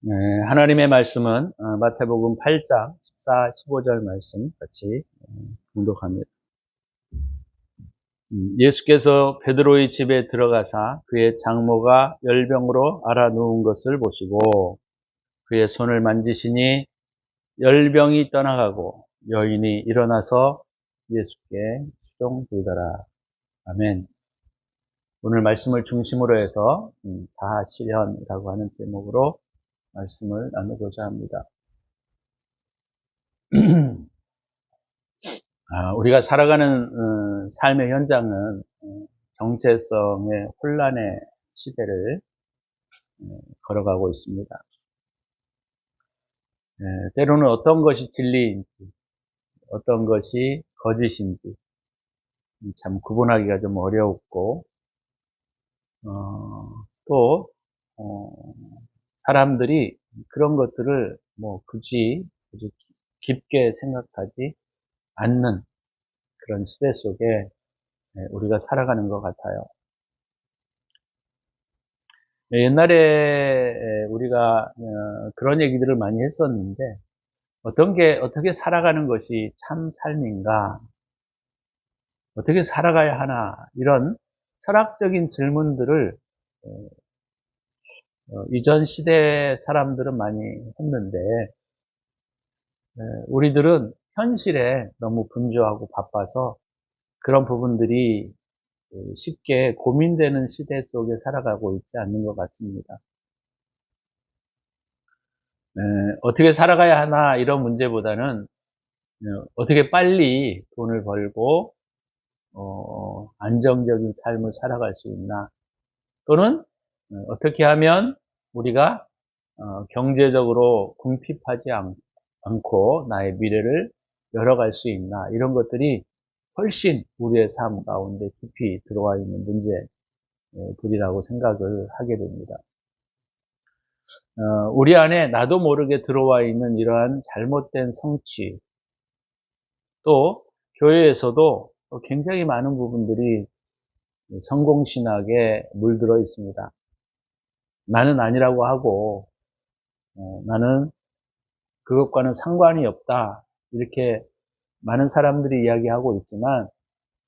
네, 하나님의 말씀은 마태복음 8장 14, 15절 말씀 같이 공독합니다. 예수께서 베드로의 집에 들어가사 그의 장모가 열병으로 앓아 누운 것을 보시고 그의 손을 만지시니 열병이 떠나가고 여인이 일어나서 예수께 수종들더라. 아멘. 오늘 말씀을 중심으로 해서 자아실현이라고 하는 제목으로 말씀을 나누고자 합니다. 우리가 살아가는 삶의 현장은 정체성의 혼란의 시대를 걸어가고 있습니다. 때로는 어떤 것이 진리인지, 어떤 것이 거짓인지 참 구분하기가 좀 어렵고, 또 사람들이 그런 것들을 뭐 굳이 깊게 생각하지 않는 그런 시대 속에 우리가 살아가는 것 같아요. 옛날에 우리가 그런 얘기들을 많이 했었는데 어떻게 살아가는 것이 참 삶인가, 어떻게 살아가야 하나, 이런 철학적인 질문들을 이전 시대 사람들은 많이 했는데 우리들은 현실에 너무 분주하고 바빠서 그런 부분들이 쉽게 고민되는 시대 속에 살아가고 있지 않는 것 같습니다. 어떻게 살아가야 하나 이런 문제보다는 어떻게 빨리 돈을 벌고 안정적인 삶을 살아갈 수 있나, 또는 어떻게 하면 우리가 경제적으로 궁핍하지 않고 나의 미래를 열어갈 수 있나, 이런 것들이 훨씬 우리의 삶 가운데 깊이 들어와 있는 문제들이라고 생각을 하게 됩니다. 우리 안에 나도 모르게 들어와 있는 이러한 잘못된 성취, 또 교회에서도 굉장히 많은 부분들이 성공신학에 물들어 있습니다. 나는 아니라고 하고 나는 그것과는 상관이 없다, 이렇게 많은 사람들이 이야기하고 있지만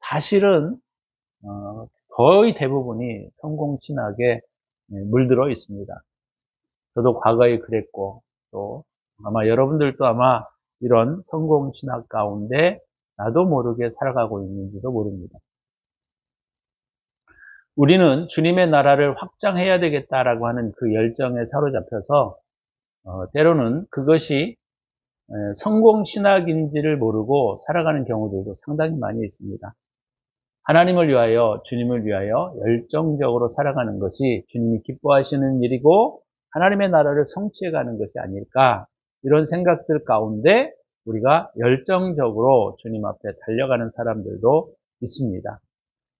사실은 거의 대부분이 성공신학에 물들어 있습니다. 저도 과거에 그랬고, 또 아마 여러분들도 아마 이런 성공신학 가운데 나도 모르게 살아가고 있는지도 모릅니다. 우리는 주님의 나라를 확장해야 되겠다라고 하는 그 열정에 사로잡혀서 때로는 그것이 성공신학인지를 모르고 살아가는 경우들도 상당히 많이 있습니다. 하나님을 위하여, 주님을 위하여 열정적으로 살아가는 것이 주님이 기뻐하시는 일이고 하나님의 나라를 성취해가는 것이 아닐까, 이런 생각들 가운데 우리가 열정적으로 주님 앞에 달려가는 사람들도 있습니다.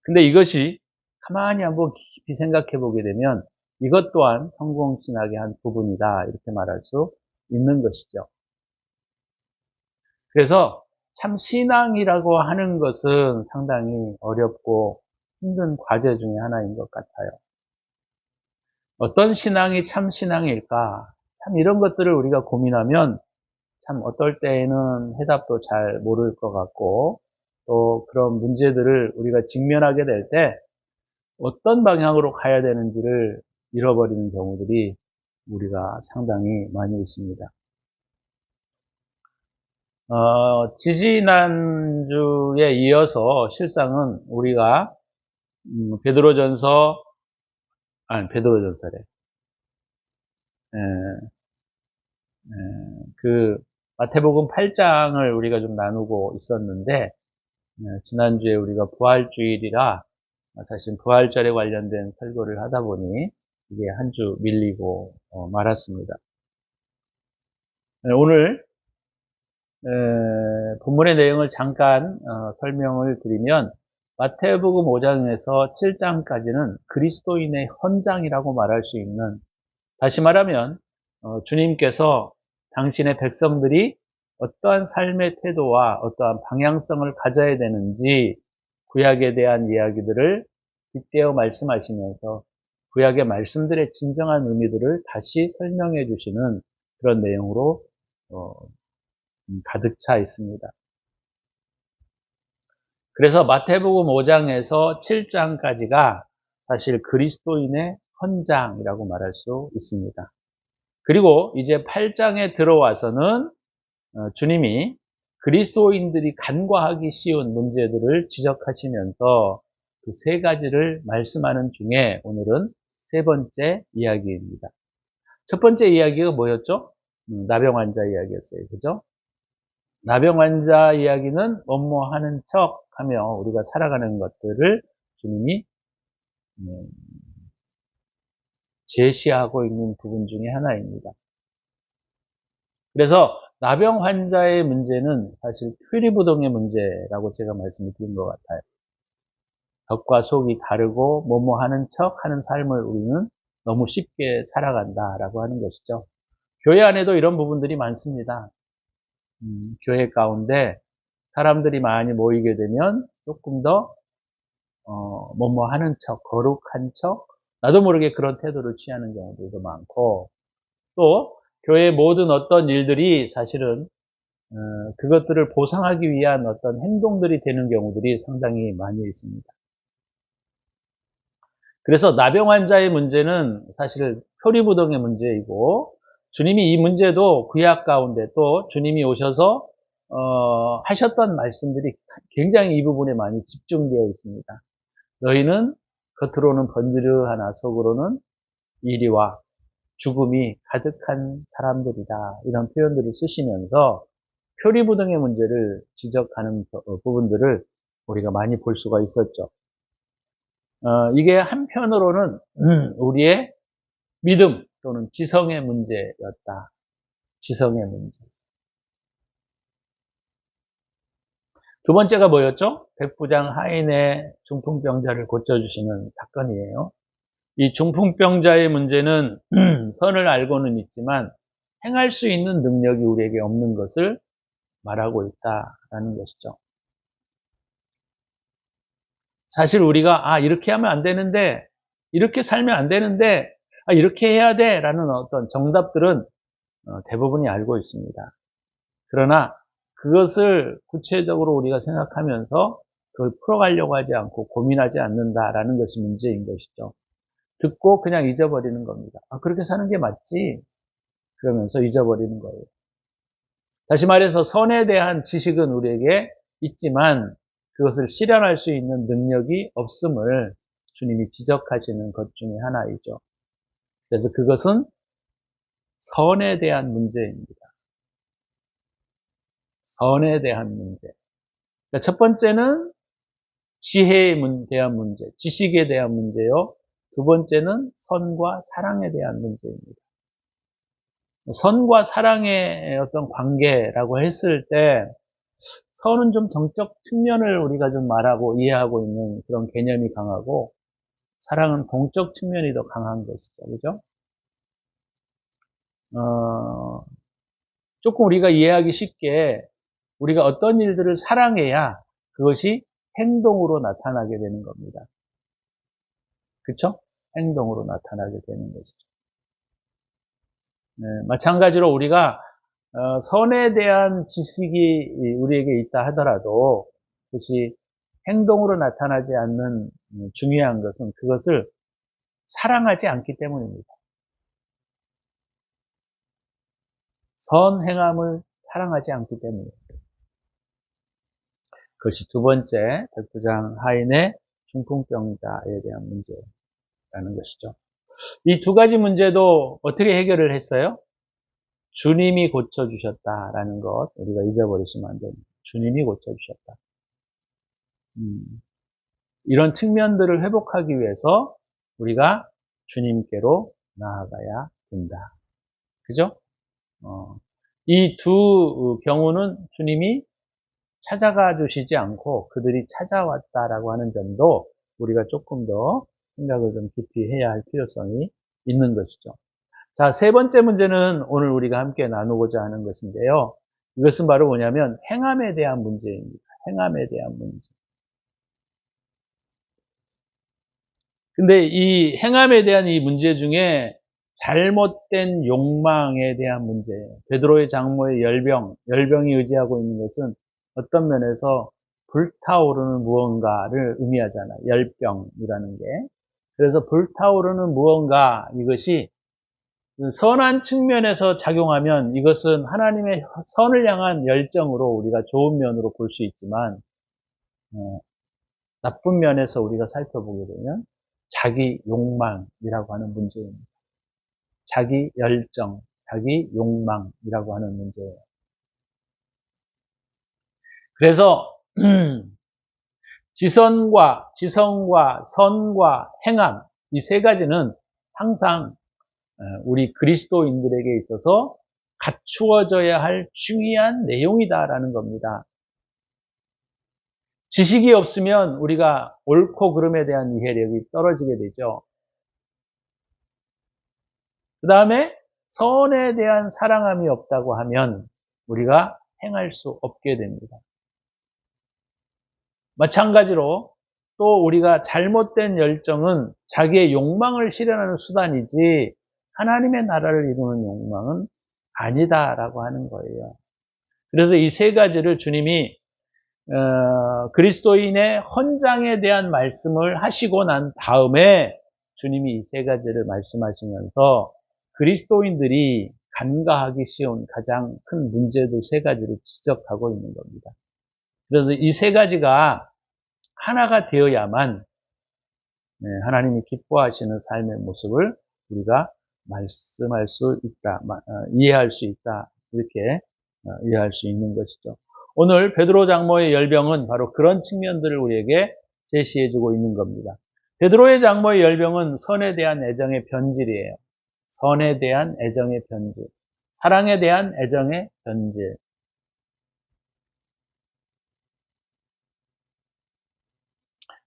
근데 이것이 가만히 한번 깊이 생각해 보게 되면 이것 또한 성공신학의 한 부분이다, 이렇게 말할 수 있는 것이죠. 그래서 참 신앙이라고 하는 것은 상당히 어렵고 힘든 과제 중에 하나인 것 같아요. 어떤 신앙이 참 신앙일까? 참 이런 것들을 우리가 고민하면 참 어떨 때에는 해답도 잘 모를 것 같고, 또 그런 문제들을 우리가 직면하게 될 때 어떤 방향으로 가야 되는지를 잃어버리는 경우들이 우리가 상당히 많이 있습니다. 지지난주에 이어서 실상은 우리가 베드로전서, 아니 베드로전서래. 에, 그 마태복음 8장을 우리가 좀 나누고 있었는데 지난주에 우리가 부활주일이라 사실 부활절에 관련된 설교를 하다 보니 이게 한 주 밀리고 말았습니다. 오늘 본문의 내용을 잠깐 설명을 드리면 마태복음 5장에서 7장까지는 그리스도인의 헌장이라고 말할 수 있는, 다시 말하면 주님께서 당신의 백성들이 어떠한 삶의 태도와 어떠한 방향성을 가져야 되는지 구약에 대한 이야기들을 빗대어 말씀하시면서 구약의 말씀들의 진정한 의미들을 다시 설명해 주시는 그런 내용으로 어, 가득 차 있습니다. 그래서 마태복음 5장에서 7장까지가 사실 그리스도인의 헌장이라고 말할 수 있습니다. 그리고 이제 8장에 들어와서는 주님이 그리스도인들이 간과하기 쉬운 문제들을 지적하시면서 그 세 가지를 말씀하는 중에 오늘은 세 번째 이야기입니다. 첫 번째 이야기가 뭐였죠? 나병 환자 이야기였어요. 그죠? 나병 환자 이야기는 뭐뭐 하는 척 하며 우리가 살아가는 것들을 주님이 음, 제시하고 있는 부분 중에 하나입니다. 그래서 나병 환자의 문제는 사실 표리부동의 문제라고 제가 말씀을 드린 것 같아요. 겉과 속이 다르고 뭐뭐 하는 척 하는 삶을 우리는 너무 쉽게 살아간다라고 하는 것이죠. 교회 안에도 이런 부분들이 많습니다. 교회 가운데 사람들이 많이 모이게 되면 조금 더 뭐뭐 하는 척, 거룩한 척, 나도 모르게 그런 태도를 취하는 경우들도 많고, 또 교회의 모든 어떤 일들이 사실은 그것들을 보상하기 위한 어떤 행동들이 되는 경우들이 상당히 많이 있습니다. 그래서 나병 환자의 문제는 사실 표리부동의 문제이고, 주님이 이 문제도 구약 가운데 또 주님이 오셔서 하셨던 말씀들이 굉장히 이 부분에 많이 집중되어 있습니다. 너희는 겉으로는 번지르하나 속으로는 이리와 죽음이 가득한 사람들이다. 이런 표현들을 쓰시면서 표리부동의 문제를 지적하는 부분들을 우리가 많이 볼 수가 있었죠. 이게 한편으로는 우리의 믿음 또는 지성의 문제였다. 지성의 문제. 두 번째가 뭐였죠? 백부장 하인의 중풍병자를 고쳐주시는 사건이에요. 이 중풍병자의 문제는 선을 알고는 있지만 행할 수 있는 능력이 우리에게 없는 것을 말하고 있다라는 것이죠. 사실 우리가 이렇게 하면 안 되는데, 이렇게 살면 안 되는데, 이렇게 해야 돼라는 어떤 정답들은 대부분이 알고 있습니다. 그러나 그것을 구체적으로 우리가 생각하면서 그걸 풀어가려고 하지 않고 고민하지 않는다라는 것이 문제인 것이죠. 듣고 그냥 잊어버리는 겁니다. 그렇게 사는 게 맞지? 그러면서 잊어버리는 거예요. 다시 말해서 선에 대한 지식은 우리에게 있지만 그것을 실현할 수 있는 능력이 없음을 주님이 지적하시는 것 중에 하나이죠. 그래서 그것은 선에 대한 문제입니다. 선에 대한 문제. 그러니까 첫 번째는 지혜에 대한 문제, 지식에 대한 문제요. 두 번째는 선과 사랑에 대한 문제입니다. 선과 사랑의 어떤 관계라고 했을 때 선은 좀 정적 측면을 우리가 좀 말하고 이해하고 있는 그런 개념이 강하고 사랑은 공적 측면이 더 강한 것이죠. 그죠? 조금 우리가 이해하기 쉽게 우리가 어떤 일들을 사랑해야 그것이 행동으로 나타나게 되는 겁니다. 그쵸? 행동으로 나타나게 되는 것이죠. 네, 마찬가지로 우리가 선에 대한 지식이 우리에게 있다 하더라도 그것이 행동으로 나타나지 않는 중요한 것은 그것을 사랑하지 않기 때문입니다. 선행함을 사랑하지 않기 때문입니다. 그것이 두 번째 백부장 하인의 중풍병자에 대한 문제라는 것이죠. 이 두 가지 문제도 어떻게 해결을 했어요? 주님이 고쳐주셨다라는 것 우리가 잊어버리시면 안 됩니다. 주님이 고쳐주셨다. 이런 측면들을 회복하기 위해서 우리가 주님께로 나아가야 된다. 그죠? 이 두 경우는 주님이 찾아가 주시지 않고 그들이 찾아왔다라고 하는 점도 우리가 조금 더 생각을 좀 깊이 해야 할 필요성이 있는 것이죠. 자, 세 번째 문제는 오늘 우리가 함께 나누고자 하는 것인데요. 이것은 바로 뭐냐면 행함에 대한 문제입니다. 행함에 대한 문제. 근데 이 행함에 대한 이 문제 중에 잘못된 욕망에 대한 문제예요. 베드로의 장모의 열병이 의지하고 있는 것은 어떤 면에서 불타오르는 무언가를 의미하잖아요. 열병이라는 게. 그래서 불타오르는 무언가, 이것이 선한 측면에서 작용하면 이것은 하나님의 선을 향한 열정으로 우리가 좋은 면으로 볼 수 있지만, 나쁜 면에서 우리가 살펴보게 되면 자기 욕망이라고 하는 문제입니다. 자기 열정, 자기 욕망이라고 하는 문제예요. 그래서 지성과 선과 행함, 이 세 가지는 항상 우리 그리스도인들에게 있어서 갖추어져야 할 중요한 내용이다라는 겁니다. 지식이 없으면 우리가 옳고 그름에 대한 이해력이 떨어지게 되죠. 그 다음에 선에 대한 사랑함이 없다고 하면 우리가 행할 수 없게 됩니다. 마찬가지로 또 우리가 잘못된 열정은 자기의 욕망을 실현하는 수단이지 하나님의 나라를 이루는 욕망은 아니다라고 하는 거예요. 그래서 이 세 가지를 주님이 그리스도인의 헌장에 대한 말씀을 하시고 난 다음에 주님이 이 세 가지를 말씀하시면서 그리스도인들이 간과하기 쉬운 가장 큰 문제들 세 가지를 지적하고 있는 겁니다. 그래서 이 세 가지가 하나가 되어야만 하나님이 기뻐하시는 삶의 모습을 우리가 말씀할 수 있다, 이해할 수 있다, 이렇게 이해할 수 있는 것이죠. 오늘 베드로 장모의 열병은 바로 그런 측면들을 우리에게 제시해주고 있는 겁니다. 베드로의 장모의 열병은 선에 대한 애정의 변질이에요. 선에 대한 애정의 변질, 사랑에 대한 애정의 변질.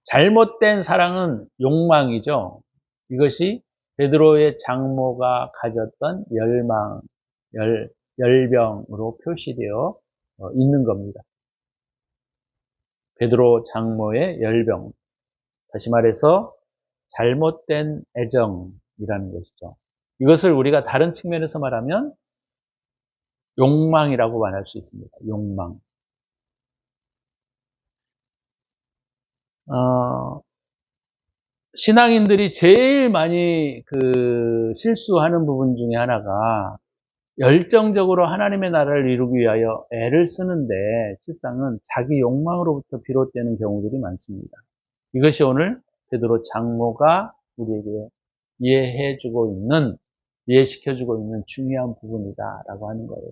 잘못된 사랑은 욕망이죠. 이것이 베드로의 장모가 가졌던 열병으로 표시되어 있는 겁니다. 베드로 장모의 열병. 다시 말해서 잘못된 애정이라는 것이죠. 이것을 우리가 다른 측면에서 말하면 욕망이라고 말할 수 있습니다. 욕망. 신앙인들이 제일 많이 실수하는 부분 중에 하나가 열정적으로 하나님의 나라를 이루기 위하여 애를 쓰는데 실상은 자기 욕망으로부터 비롯되는 경우들이 많습니다. 이것이 오늘 베드로 장모가 우리에게 이해시켜주고 있는 중요한 부분이다라고 하는 거예요.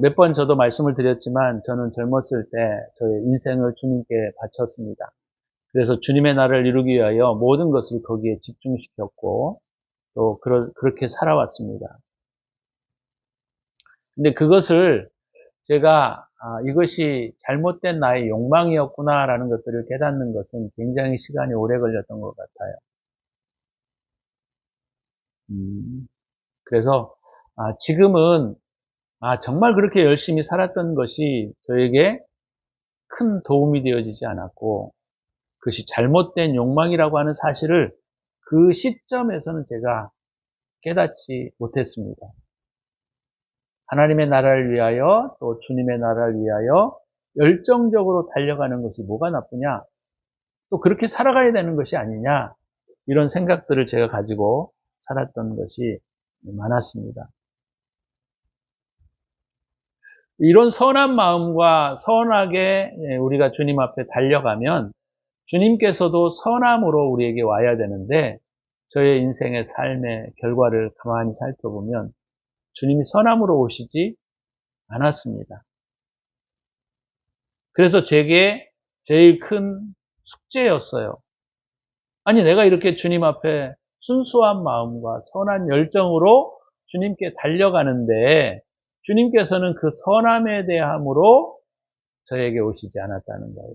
몇 번 저도 말씀을 드렸지만 저는 젊었을 때 저의 인생을 주님께 바쳤습니다. 그래서 주님의 나라를 이루기 위하여 모든 것을 거기에 집중시켰고 또 그렇게 살아왔습니다. 근데 그것을 제가 이것이 잘못된 나의 욕망이었구나라는 것들을 깨닫는 것은 굉장히 시간이 오래 걸렸던 것 같아요. 그래서 지금은 정말 그렇게 열심히 살았던 것이 저에게 큰 도움이 되어지지 않았고 그것이 잘못된 욕망이라고 하는 사실을 그 시점에서는 제가 깨닫지 못했습니다. 하나님의 나라를 위하여 또 주님의 나라를 위하여 열정적으로 달려가는 것이 뭐가 나쁘냐? 또 그렇게 살아가야 되는 것이 아니냐? 이런 생각들을 제가 가지고 살았던 것이 많았습니다. 이런 선한 마음과 선하게 우리가 주님 앞에 달려가면 주님께서도 선함으로 우리에게 와야 되는데 저의 인생의 삶의 결과를 가만히 살펴보면 주님이 선함으로 오시지 않았습니다. 그래서 제게 제일 큰 숙제였어요. 아니, 내가 이렇게 주님 앞에 순수한 마음과 선한 열정으로 주님께 달려가는데 주님께서는 그 선함에 대함으로 저에게 오시지 않았다는 거예요.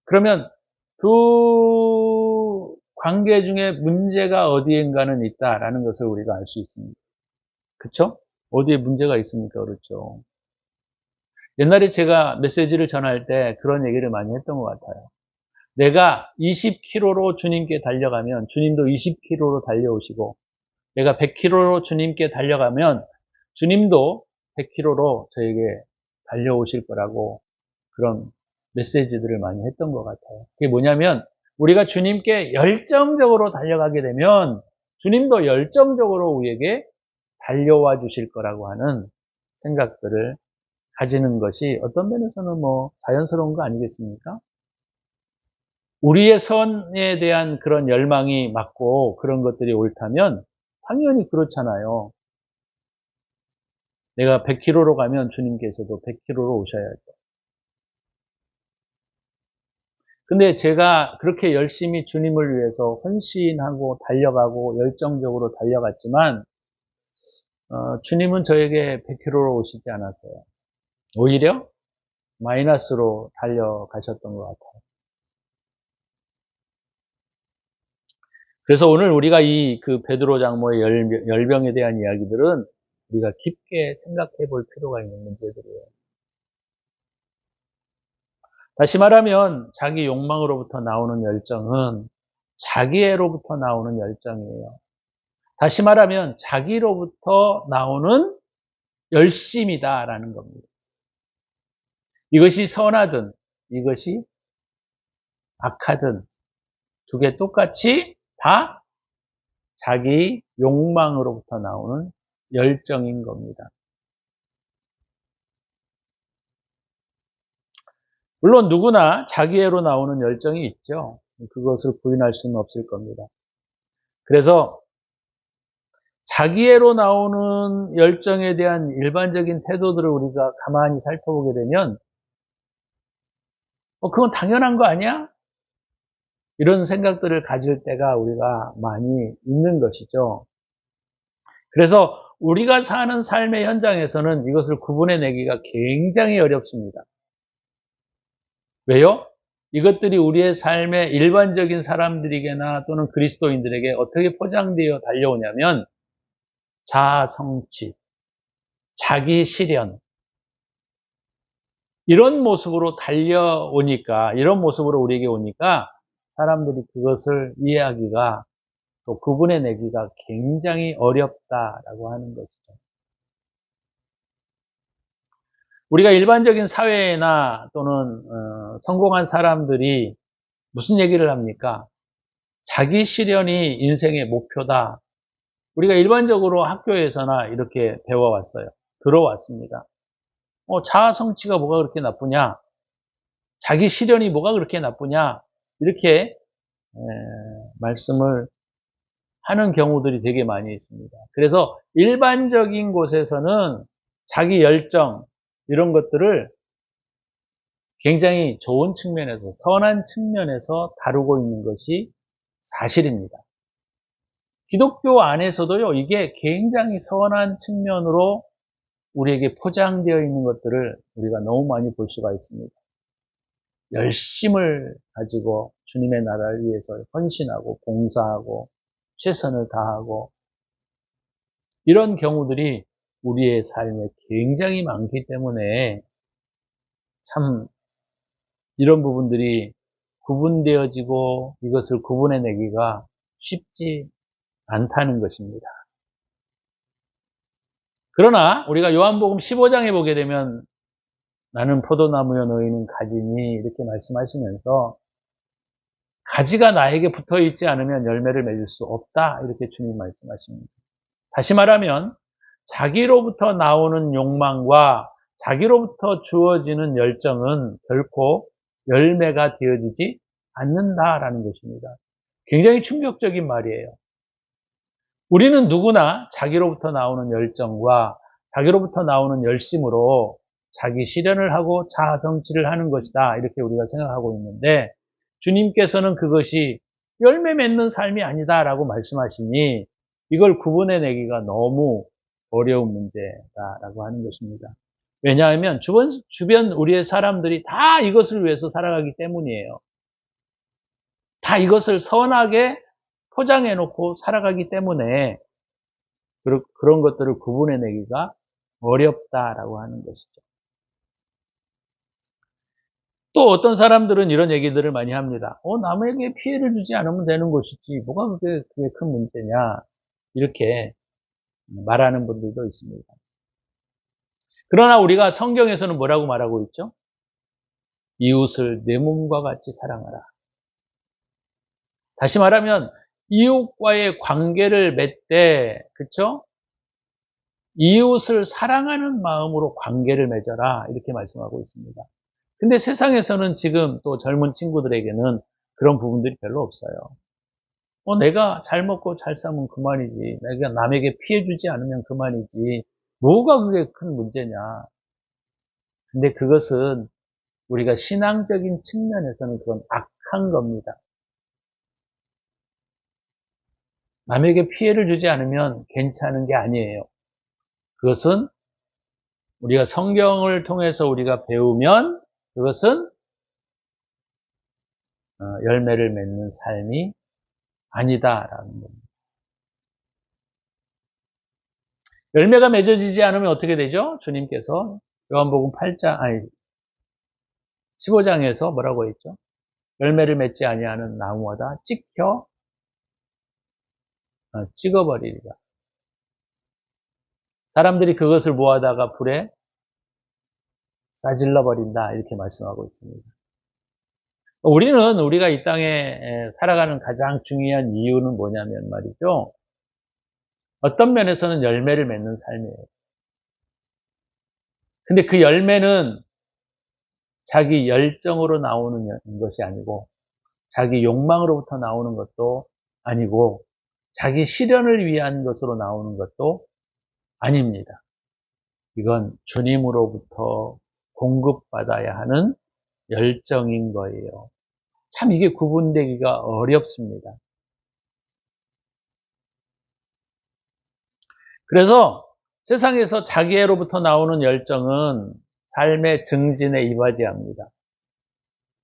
그러면 두 관계 중에 문제가 어디인가는 있다라는 것을 우리가 알 수 있습니다. 그렇죠? 어디에 문제가 있으니까 그렇죠. 옛날에 제가 메시지를 전할 때 그런 얘기를 많이 했던 것 같아요. 내가 20km로 주님께 달려가면 주님도 20km로 달려오시고, 내가 100km로 주님께 달려가면 주님도 100km로 저에게 달려오실 거라고 그런 메시지들을 많이 했던 것 같아요. 그게 뭐냐면 우리가 주님께 열정적으로 달려가게 되면 주님도 열정적으로 우리에게 달려와 주실 거라고 하는 생각들을 가지는 것이 어떤 면에서는 자연스러운 거 아니겠습니까? 우리의 선에 대한 그런 열망이 맞고 그런 것들이 옳다면 당연히 그렇잖아요. 내가 100km로 가면 주님께서도 100km로 오셔야죠. 근데 제가 그렇게 열심히 주님을 위해서 헌신하고 달려가고 열정적으로 달려갔지만 주님은 저에게 100km로 오시지 않았어요. 오히려 마이너스로 달려가셨던 것 같아요. 그래서 오늘 우리가 이 베드로 장모의 열병에 대한 이야기들은 우리가 깊게 생각해 볼 필요가 있는 문제들이에요. 다시 말하면 자기 욕망으로부터 나오는 열정은 자기애로부터 나오는 열정이에요. 다시 말하면 자기로부터 나오는 열심이다라는 겁니다. 이것이 선하든 이것이 악하든 두 개 똑같이 다 자기 욕망으로부터 나오는 열정인 겁니다. 물론 누구나 자기애로 나오는 열정이 있죠. 그것을 부인할 수는 없을 겁니다. 그래서 자기애로 나오는 열정에 대한 일반적인 태도들을 우리가 가만히 살펴보게 되면 그건 당연한 거 아니야? 이런 생각들을 가질 때가 우리가 많이 있는 것이죠. 그래서 우리가 사는 삶의 현장에서는 이것을 구분해내기가 굉장히 어렵습니다. 왜요? 이것들이 우리의 삶의 일반적인 사람들에게나 또는 그리스도인들에게 어떻게 포장되어 달려오냐면 자아 성취, 자기 실현 이런 모습으로 달려오니까 이런 모습으로 우리에게 오니까 사람들이 그것을 이해하기가 또 구분해내기가 굉장히 어렵다라고 하는 것이죠. 우리가 일반적인 사회나 또는 성공한 사람들이 무슨 얘기를 합니까? 자기 실현이 인생의 목표다. 우리가 일반적으로 학교에서나 이렇게 배워왔어요. 들어왔습니다. 자아 성취가 뭐가 그렇게 나쁘냐? 자기 실현이 뭐가 그렇게 나쁘냐? 이렇게 말씀을 하는 경우들이 되게 많이 있습니다. 그래서 일반적인 곳에서는 자기 열정 이런 것들을 굉장히 좋은 측면에서 선한 측면에서 다루고 있는 것이 사실입니다. 기독교 안에서도요, 이게 굉장히 선한 측면으로 우리에게 포장되어 있는 것들을 우리가 너무 많이 볼 수가 있습니다. 열심을 가지고 주님의 나라를 위해서 헌신하고 봉사하고 최선을 다하고 이런 경우들이 우리의 삶에 굉장히 많기 때문에 참 이런 부분들이 구분되어지고 이것을 구분해내기가 쉽지 않다는 것입니다. 그러나 우리가 요한복음 15장에 보게 되면 나는 포도나무여 너희는 가지니 이렇게 말씀하시면서 가지가 나에게 붙어 있지 않으면 열매를 맺을 수 없다 이렇게 주님 말씀하십니다. 다시 말하면 자기로부터 나오는 욕망과 자기로부터 주어지는 열정은 결코 열매가 되어지지 않는다라는 것입니다. 굉장히 충격적인 말이에요. 우리는 누구나 자기로부터 나오는 열정과 자기로부터 나오는 열심으로 자기 실현을 하고 자아 성취를 하는 것이다 이렇게 우리가 생각하고 있는데 주님께서는 그것이 열매 맺는 삶이 아니다라고 말씀하시니 이걸 구분해내기가 너무 어려운 문제다라고 하는 것입니다. 왜냐하면 주변 우리의 사람들이 다 이것을 위해서 살아가기 때문이에요. 다 이것을 선하게 포장해 놓고 살아가기 때문에 그런 것들을 구분해내기가 어렵다라고 하는 것이죠. 또 어떤 사람들은 이런 얘기들을 많이 합니다. 남에게 피해를 주지 않으면 되는 것이지, 뭐가 그게 큰 문제냐. 이렇게 말하는 분들도 있습니다. 그러나 우리가 성경에서는 뭐라고 말하고 있죠? 이웃을 내 몸과 같이 사랑하라. 다시 말하면 이웃과의 관계를 맺되, 그쵸? 이웃을 사랑하는 마음으로 관계를 맺어라. 이렇게 말씀하고 있습니다. 근데 세상에서는 지금 또 젊은 친구들에게는 그런 부분들이 별로 없어요. 내가 잘 먹고 잘 살면 그만이지. 내가 남에게 피해 주지 않으면 그만이지. 뭐가 그게 큰 문제냐. 근데 그것은 우리가 신앙적인 측면에서는 그건 악한 겁니다. 남에게 피해를 주지 않으면 괜찮은 게 아니에요. 그것은 우리가 성경을 통해서 우리가 배우면 그것은 열매를 맺는 삶이 아니다라는 겁니다. 열매가 맺어지지 않으면 어떻게 되죠? 주님께서 요한복음 8장, 15장에서 뭐라고 했죠? 열매를 맺지 아니하는 나무마다 찍어버리리라. 사람들이 그것을 모아다가 불에 싸질러 버린다. 이렇게 말씀하고 있습니다. 우리가 이 땅에 살아가는 가장 중요한 이유는 뭐냐면 말이죠. 어떤 면에서는 열매를 맺는 삶이에요. 근데 그 열매는 자기 열정으로 나오는 것이 아니고, 자기 욕망으로부터 나오는 것도 아니고, 자기 실현을 위한 것으로 나오는 것도 아닙니다. 이건 주님으로부터 공급받아야 하는 열정인 거예요. 참 이게 구분되기가 어렵습니다. 그래서 세상에서 자기애로부터 나오는 열정은 삶의 증진에 이바지합니다.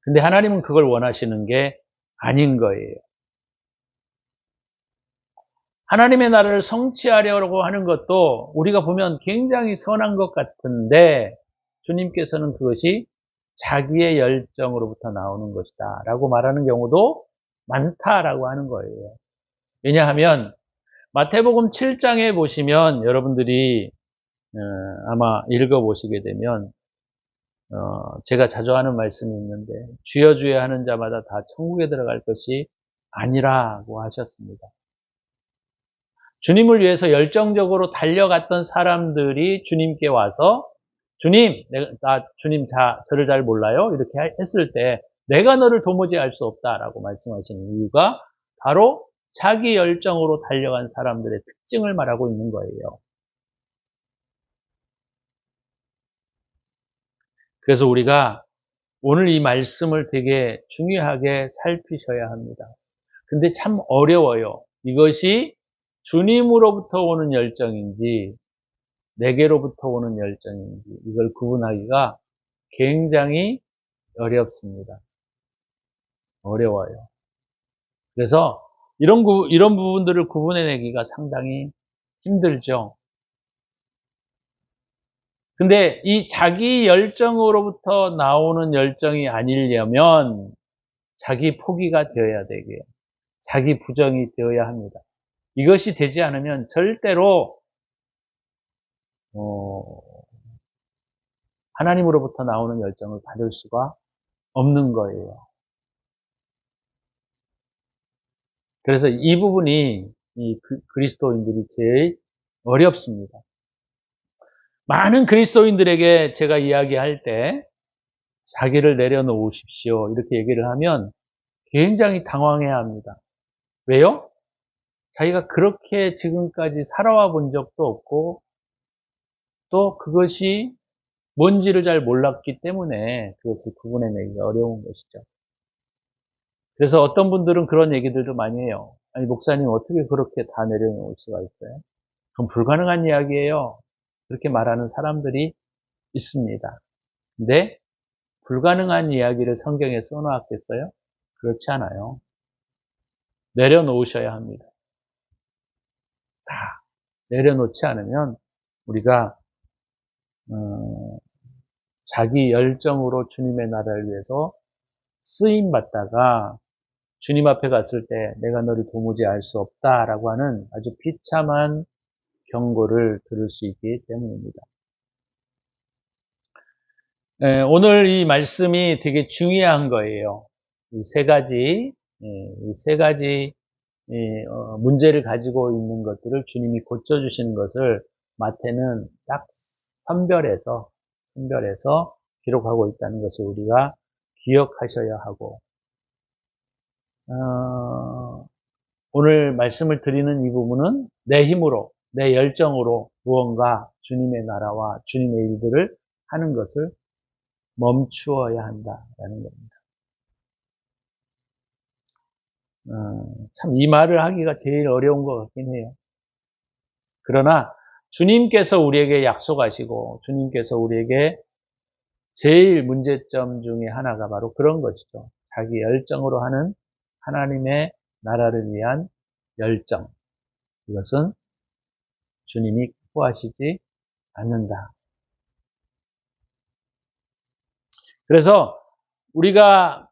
근데 하나님은 그걸 원하시는 게 아닌 거예요. 하나님의 나라를 성취하려고 하는 것도 우리가 보면 굉장히 선한 것 같은데 주님께서는 그것이 자기의 열정으로부터 나오는 것이다 라고 말하는 경우도 많다라고 하는 거예요. 왜냐하면 마태복음 7장에 보시면 여러분들이 아마 읽어보시게 되면 제가 자주 하는 말씀이 있는데 주여 주여 하는 자마다 다 천국에 들어갈 것이 아니라고 하셨습니다. 주님을 위해서 열정적으로 달려갔던 사람들이 주님께 와서 주님, 주님 저를 잘 몰라요? 이렇게 했을 때 내가 너를 도무지 알 수 없다라고 말씀하시는 이유가 바로 자기 열정으로 달려간 사람들의 특징을 말하고 있는 거예요. 그래서 우리가 오늘 이 말씀을 되게 중요하게 살피셔야 합니다. 근데 참 어려워요. 이것이 주님으로부터 오는 열정인지 내게로부터 오는 열정인지 이걸 구분하기가 굉장히 어렵습니다. 어려워요. 그래서 이런 부분들을 구분해내기가 상당히 힘들죠. 근데 이 자기 열정으로부터 나오는 열정이 아니려면 자기 포기가 되어야 되고요. 자기 부정이 되어야 합니다. 이것이 되지 않으면 절대로 하나님으로부터 나오는 열정을 받을 수가 없는 거예요. 그래서 이 부분이 이 그리스도인들이 제일 어렵습니다. 많은 그리스도인들에게 제가 이야기할 때 자기를 내려놓으십시오 이렇게 얘기를 하면 굉장히 당황해야 합니다. 왜요? 자기가 그렇게 지금까지 살아와 본 적도 없고 또 그것이 뭔지를 잘 몰랐기 때문에 그것을 구분해내기가 어려운 것이죠. 그래서 어떤 분들은 그런 얘기들도 많이 해요. 아니 목사님 어떻게 그렇게 다 내려놓을 수가 있어요? 그건 불가능한 이야기예요. 그렇게 말하는 사람들이 있습니다. 근데 불가능한 이야기를 성경에 써놓았겠어요? 그렇지 않아요. 내려놓으셔야 합니다. 다 내려놓지 않으면 우리가 자기 열정으로 주님의 나라를 위해서 쓰임 받다가 주님 앞에 갔을 때 내가 너를 도무지 알 수 없다라고 하는 아주 비참한 경고를 들을 수 있기 때문입니다. 오늘 이 말씀이 되게 중요한 거예요. 이 세 가지, 이 세 가지 문제를 가지고 있는 것들을 주님이 고쳐주시는 것을 마태는 딱 선별해서 기록하고 있다는 것을 우리가 기억하셔야 하고, 오늘 말씀을 드리는 이 부분은 내 힘으로, 내 열정으로 무언가 주님의 나라와 주님의 일들을 하는 것을 멈추어야 한다라는 겁니다. 참 이 말을 하기가 제일 어려운 것 같긴 해요. 그러나 주님께서 우리에게 약속하시고 주님께서 우리에게 제일 문제점 중에 하나가 바로 그런 것이죠. 자기 열정으로 하는 하나님의 나라를 위한 열정. 이것은 주님이 기뻐하시지 않는다. 그래서 우리가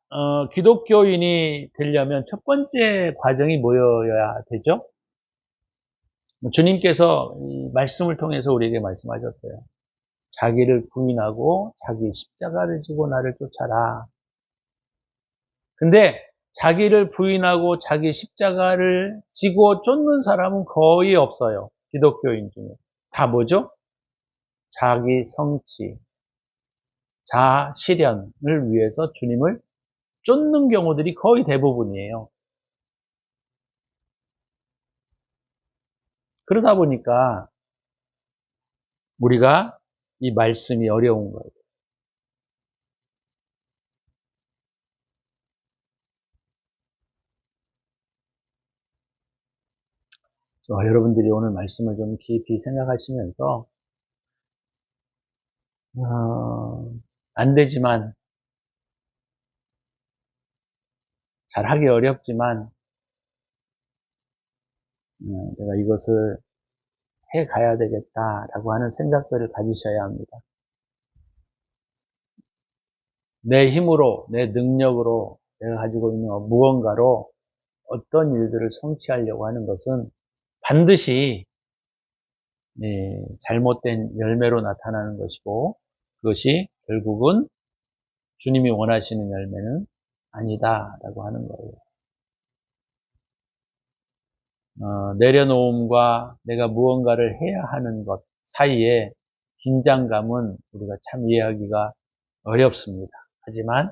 기독교인이 되려면 첫 번째 과정이 뭐여야 되죠? 주님께서 이 말씀을 통해서 우리에게 말씀하셨어요. 자기를 부인하고 자기 십자가를 지고 나를 쫓아라. 근데 자기를 부인하고 자기 십자가를 지고 쫓는 사람은 거의 없어요. 기독교인 중에. 다 뭐죠? 자기 성취, 자아 실현을 위해서 주님을 쫓는 경우들이 거의 대부분이에요. 그러다 보니까 우리가 이 말씀이 어려운 거예요. 여러분들이 오늘 말씀을 좀 깊이 생각하시면서 안 되지만, 잘하기 어렵지만 내가 이것을 해 가야 되겠다라고 하는 생각들을 가지셔야 합니다. 내 힘으로, 내 능력으로 내가 가지고 있는 무언가로 어떤 일들을 성취하려고 하는 것은 반드시 잘못된 열매로 나타나는 것이고, 그것이 결국은 주님이 원하시는 열매는 아니다라고 하는 거예요. 내려놓음과 내가 무언가를 해야 하는 것 사이에 긴장감은 우리가 참 이해하기가 어렵습니다. 하지만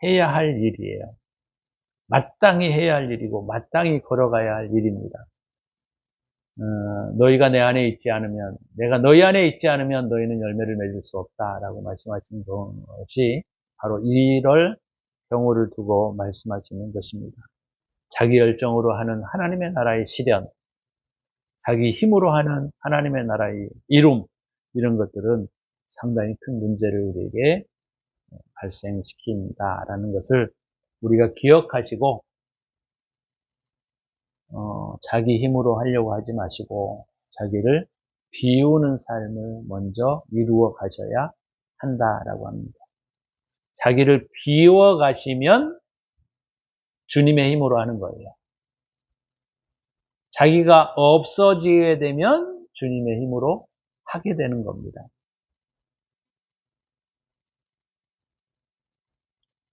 해야 할 일이에요. 마땅히 해야 할 일이고 마땅히 걸어가야 할 일입니다. 너희가 내 안에 있지 않으면, 내가 너희 안에 있지 않으면 너희는 열매를 맺을 수 없다라고 말씀하신 것이 바로 이럴 경우를 두고 말씀하시는 것입니다. 자기 열정으로 하는 하나님의 나라의 실현, 자기 힘으로 하는 하나님의 나라의 이룸, 이런 것들은 상당히 큰 문제를 우리에게 발생시킨다라는 것을 우리가 기억하시고, 자기 힘으로 하려고 하지 마시고 자기를 비우는 삶을 먼저 이루어 가셔야 한다라고 합니다. 자기를 비워 가시면 주님의 힘으로 하는 거예요. 자기가 없어지게 되면 주님의 힘으로 하게 되는 겁니다.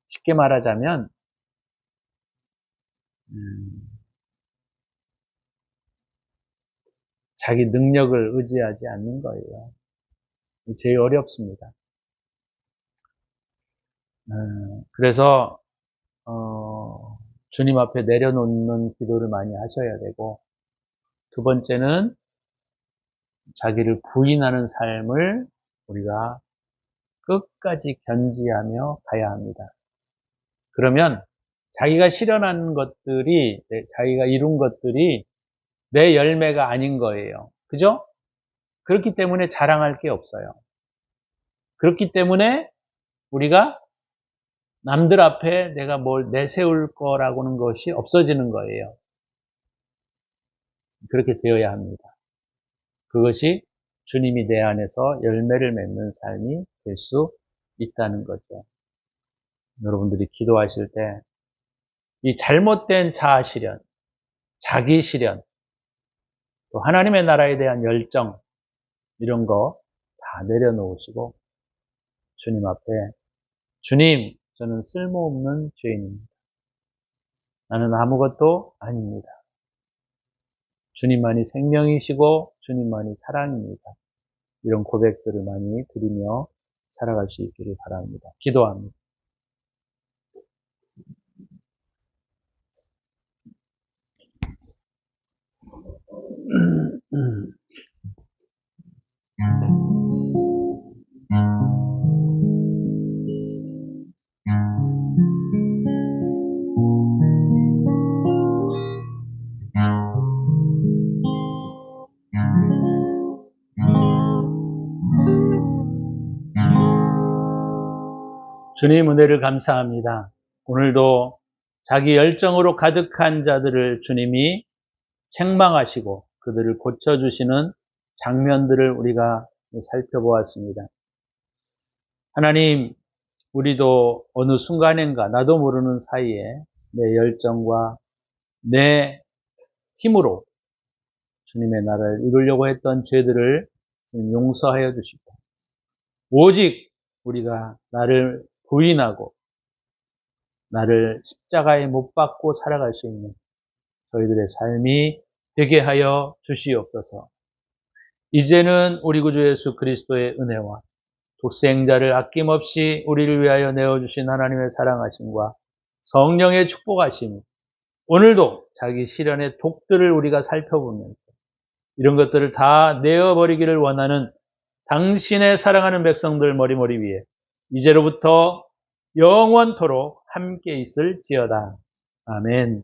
쉽게 말하자면 자기 능력을 의지하지 않는 거예요. 제일 어렵습니다. 그래서 주님 앞에 내려놓는 기도를 많이 하셔야 되고, 두 번째는 자기를 부인하는 삶을 우리가 끝까지 견지하며 가야 합니다. 그러면 자기가 실현한 것들이, 자기가 이룬 것들이 내 열매가 아닌 거예요. 그죠? 그렇기 때문에 자랑할 게 없어요. 그렇기 때문에 우리가 남들 앞에 내가 뭘 내세울 거라고는 것이 없어지는 거예요. 그렇게 되어야 합니다. 그것이 주님이 내 안에서 열매를 맺는 삶이 될 수 있다는 거죠. 여러분들이 기도하실 때 이 잘못된 자아 실현, 자기 실현, 또 하나님의 나라에 대한 열정 이런 거 다 내려놓으시고 주님 앞에 주님, 저는 쓸모없는 죄인입니다. 나는 아무것도 아닙니다. 주님만이 생명이시고 주님만이 사랑입니다. 이런 고백들을 많이 드리며 살아갈 수 있기를 바랍니다. 기도합니다. 주님 은혜를 감사합니다. 오늘도 자기 열정으로 가득한 자들을 주님이 책망하시고 그들을 고쳐주시는 장면들을 우리가 살펴보았습니다. 하나님, 우리도 어느 순간인가 나도 모르는 사이에 내 열정과 내 힘으로 주님의 나라를 이루려고 했던 죄들을 주님 용서하여 주시고 오직 우리가 나를 부인하고 나를 십자가에 못 박고 살아갈 수 있는 저희들의 삶이 되게 하여 주시옵소서. 이제는 우리 구주 예수 그리스도의 은혜와 독생자를 아낌없이 우리를 위하여 내어주신 하나님의 사랑하심과 성령의 축복하심이 오늘도 자기 실현의 독들을 우리가 살펴보면서 이런 것들을 다 내어버리기를 원하는 당신의 사랑하는 백성들 머리머리 위에 이제로부터 영원토록 함께 있을지어다. 아멘.